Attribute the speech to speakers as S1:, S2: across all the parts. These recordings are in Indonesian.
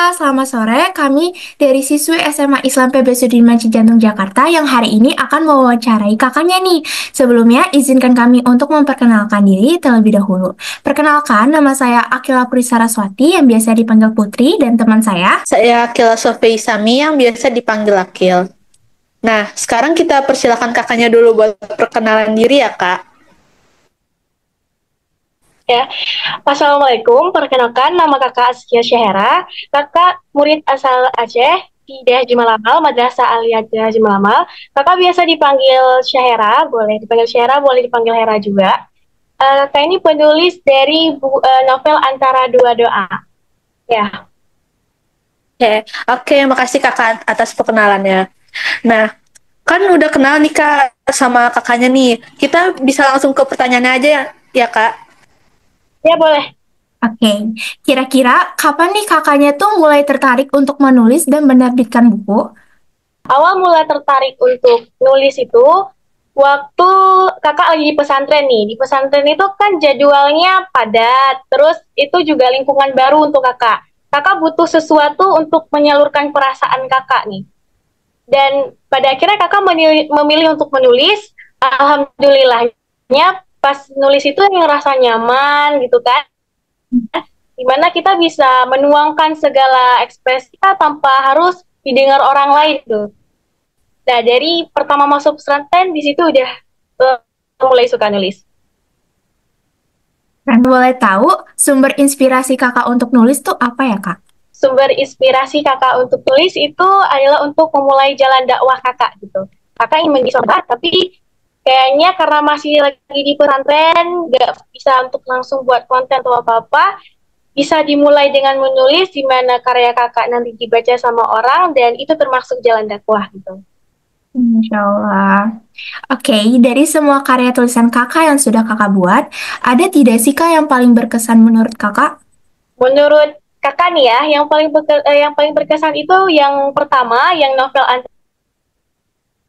S1: Kak, selamat sore. Kami dari siswi SMA Islam PB Sudirman Cijantung Jakarta yang hari ini akan mewawancarai kakaknya nih. Sebelumnya, izinkan kami untuk memperkenalkan diri terlebih dahulu. Perkenalkan, nama saya Akila Puri Saraswati yang biasa dipanggil Putri dan teman saya.
S2: Saya Akil Sofei Sami yang biasa dipanggil Akil. Nah, sekarang kita persilakan kakaknya dulu buat perkenalan diri ya, Kak.
S3: Ya, Assalamualaikum. Perkenalkan, nama kakak Askia Syahera. Kakak murid asal Aceh di daerah Jimalamal, Madrasah Aliyah daerah Jimalamal. Kakak biasa dipanggil Syahera, boleh dipanggil Syahera, boleh dipanggil Hera juga. Kakak ini penulis dari novel Antara Dua Doa. Ya,
S2: Oke, makasih kakak atas perkenalannya. Nah, kan udah kenal nih Kak sama kakaknya nih. Kita bisa langsung ke pertanyaannya aja ya Kak.
S3: ya boleh.
S1: Oke, kira-kira kapan nih kakaknya tuh mulai tertarik untuk menulis dan menerbitkan buku?
S3: Awal mulai tertarik untuk nulis itu waktu kakak lagi di pesantren nih. Di pesantren itu kan jadwalnya padat, terus itu juga lingkungan baru untuk kakak. Kakak butuh sesuatu untuk menyalurkan perasaan kakak nih. Dan pada akhirnya kakak memilih untuk menulis. Alhamdulillahnya pas nulis itu yang ngerasa nyaman gitu kan. Dimana kita bisa menuangkan segala ekspresi kita tanpa harus didengar orang lain tuh. Nah, dari pertama masuk pesantren di situ udah mulai suka nulis.
S1: Dan boleh tahu sumber inspirasi kakak untuk nulis tuh apa ya, Kak?
S3: Sumber inspirasi kakak untuk tulis itu adalah untuk memulai jalan dakwah kakak gitu. Kakak ingin menjadi sobat, tapi kayaknya karena masih lagi di pesantren, nggak bisa untuk langsung buat konten atau apa-apa, bisa dimulai dengan menulis di mana karya kakak nanti dibaca sama orang, dan itu termasuk jalan dakwah gitu.
S1: Insya Allah. Oke, dari semua karya tulisan kakak yang sudah kakak buat, ada tidak sih kak yang paling berkesan menurut kakak?
S3: Menurut kakak nih ya, yang paling berkesan itu yang pertama, yang novel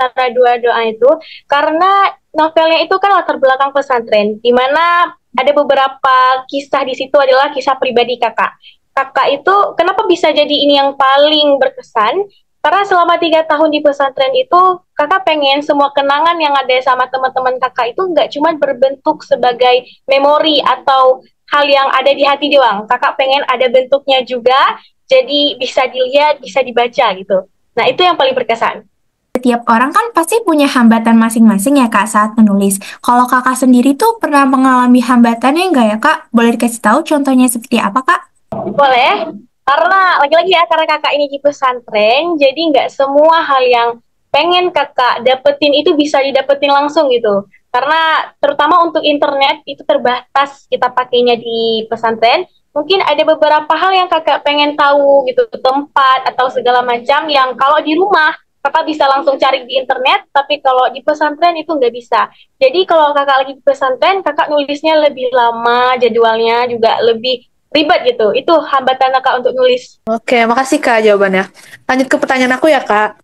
S3: Antara Dua Doa itu, karena novelnya itu kan latar belakang pesantren, di mana ada beberapa kisah di situ adalah kisah pribadi kakak. Kakak itu kenapa bisa jadi ini yang paling berkesan? Karena selama 3 tahun di pesantren itu, kakak pengen semua kenangan yang ada sama teman-teman kakak itu nggak cuma berbentuk sebagai memori atau hal yang ada di hati doang. Kakak pengen ada bentuknya juga, jadi bisa dilihat, bisa dibaca gitu. Nah, itu yang paling berkesan.
S1: Setiap orang kan pasti punya hambatan masing-masing ya kak saat menulis. Kalau kakak sendiri tuh pernah mengalami hambatannya nggak ya kak? Boleh dikasih tahu contohnya seperti apa kak?
S3: Boleh, karena lagi-lagi ya, karena kakak ini di pesantren, jadi nggak semua hal yang pengen kakak dapetin itu bisa didapetin langsung gitu. Karena terutama untuk internet itu terbatas kita pakainya di pesantren. Mungkin ada beberapa hal yang kakak pengen tahu gitu, tempat atau segala macam yang kalau di rumah kakak bisa langsung cari di internet, tapi kalau di pesantren itu nggak bisa. Jadi kalau kakak lagi di pesantren, kakak nulisnya lebih lama, jadwalnya juga lebih ribet gitu. Itu hambatan kakak untuk nulis.
S2: Oke, makasih Kak jawabannya. Lanjut ke pertanyaan aku ya Kak.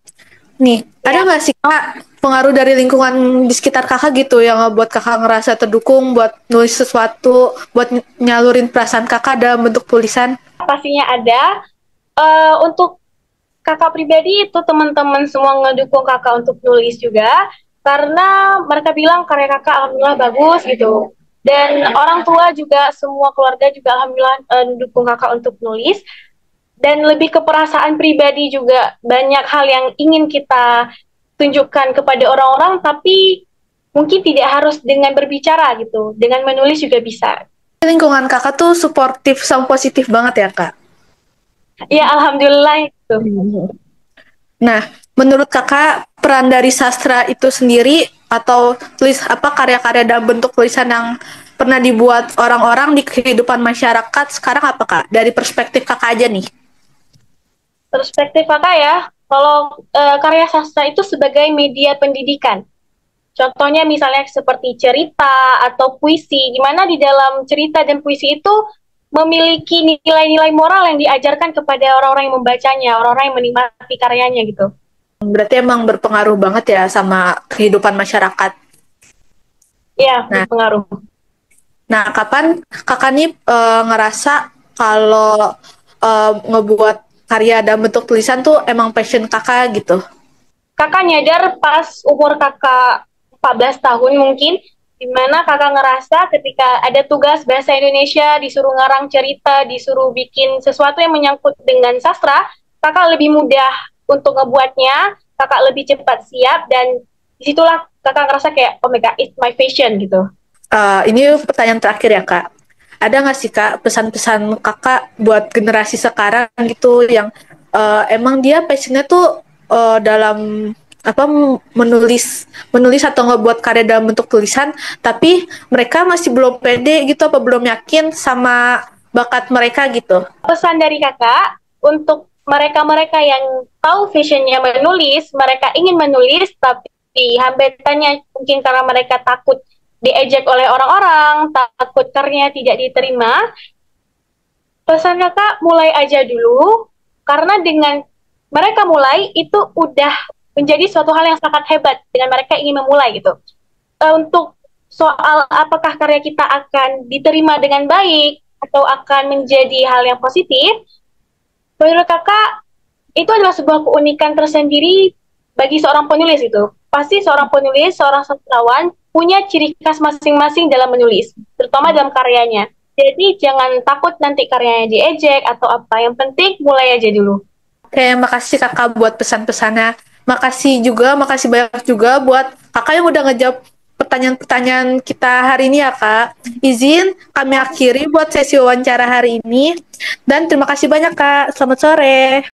S2: Nih, ada
S3: Ya,
S2: nggak sih Kak pengaruh dari lingkungan di sekitar kakak gitu yang ngebuat kakak ngerasa terdukung buat nulis sesuatu, buat nyalurin perasaan kakak dalam bentuk tulisan?
S3: pastinya ada. Untuk kakak pribadi itu teman-teman semua ngedukung kakak untuk nulis juga. Karena mereka bilang karya kakak alhamdulillah bagus gitu. Dan orang tua juga, semua keluarga juga alhamdulillah dukung kakak untuk nulis. Dan lebih ke perasaan pribadi juga, banyak hal yang ingin kita tunjukkan kepada orang-orang, tapi mungkin tidak harus dengan berbicara gitu, dengan menulis juga bisa.
S2: Lingkungan kakak tuh suportif sama positif banget ya Kak?
S3: Ya alhamdulillah itu.
S2: Nah, menurut kakak peran dari sastra itu sendiri atau tulis apa karya-karya dalam bentuk tulisan yang pernah dibuat orang-orang di kehidupan masyarakat sekarang apa Kak? Dari perspektif kakak aja nih.
S3: Perspektif kakak ya, kalau karya sastra itu sebagai media pendidikan. Contohnya misalnya seperti cerita atau puisi, di mana di dalam cerita dan puisi itu memiliki nilai-nilai moral yang diajarkan kepada orang-orang yang membacanya, orang-orang yang menikmati karyanya gitu.
S2: Berarti emang berpengaruh banget ya sama kehidupan masyarakat.
S3: Ya,
S2: Nah,
S3: berpengaruh.
S2: kapan kakak nih ngerasa kalau ngebuat karya dalam bentuk tulisan tuh emang passion kakak gitu?
S3: Kakak nyadar pas umur kakak 14 tahun mungkin, dimana kakak ngerasa ketika ada tugas bahasa Indonesia, disuruh ngarang cerita, disuruh bikin sesuatu yang menyangkut dengan sastra, kakak lebih mudah untuk ngebuatnya, kakak lebih cepat siap, dan disitulah kakak ngerasa kayak, oh my god, it's my passion gitu.
S2: Ini pertanyaan terakhir ya kak. Ada nggak sih kak pesan-pesan kakak buat generasi sekarang gitu yang emang dia passionnya tuh dalam apa menulis atau ngebuat karya dalam bentuk tulisan, tapi mereka masih belum pede gitu apa belum yakin sama bakat mereka gitu.
S3: Pesan dari kakak untuk mereka-mereka yang tahu visionnya menulis, mereka ingin menulis, tapi hambatannya mungkin karena mereka takut diejek oleh orang-orang, takut karyanya tidak diterima. Pesan kakak mulai aja dulu, karena dengan mereka mulai itu udah menjadi suatu hal yang sangat hebat dengan mereka ingin memulai gitu. Untuk soal apakah karya kita akan diterima dengan baik atau akan menjadi hal yang positif, menurut kakak itu adalah sebuah keunikan tersendiri bagi seorang penulis itu. Pasti seorang penulis, seorang sastrawan punya ciri khas masing-masing dalam menulis, terutama dalam karyanya. Jadi jangan takut nanti karyanya diejek atau apa. Yang penting mulai aja dulu.
S2: Oke, makasih kakak buat pesan-pesannya. Makasih banyak juga buat kakak yang udah ngejawab pertanyaan-pertanyaan kita hari ini ya kak. Izin kami akhiri buat sesi wawancara hari ini. Dan terima kasih banyak kak. Selamat sore.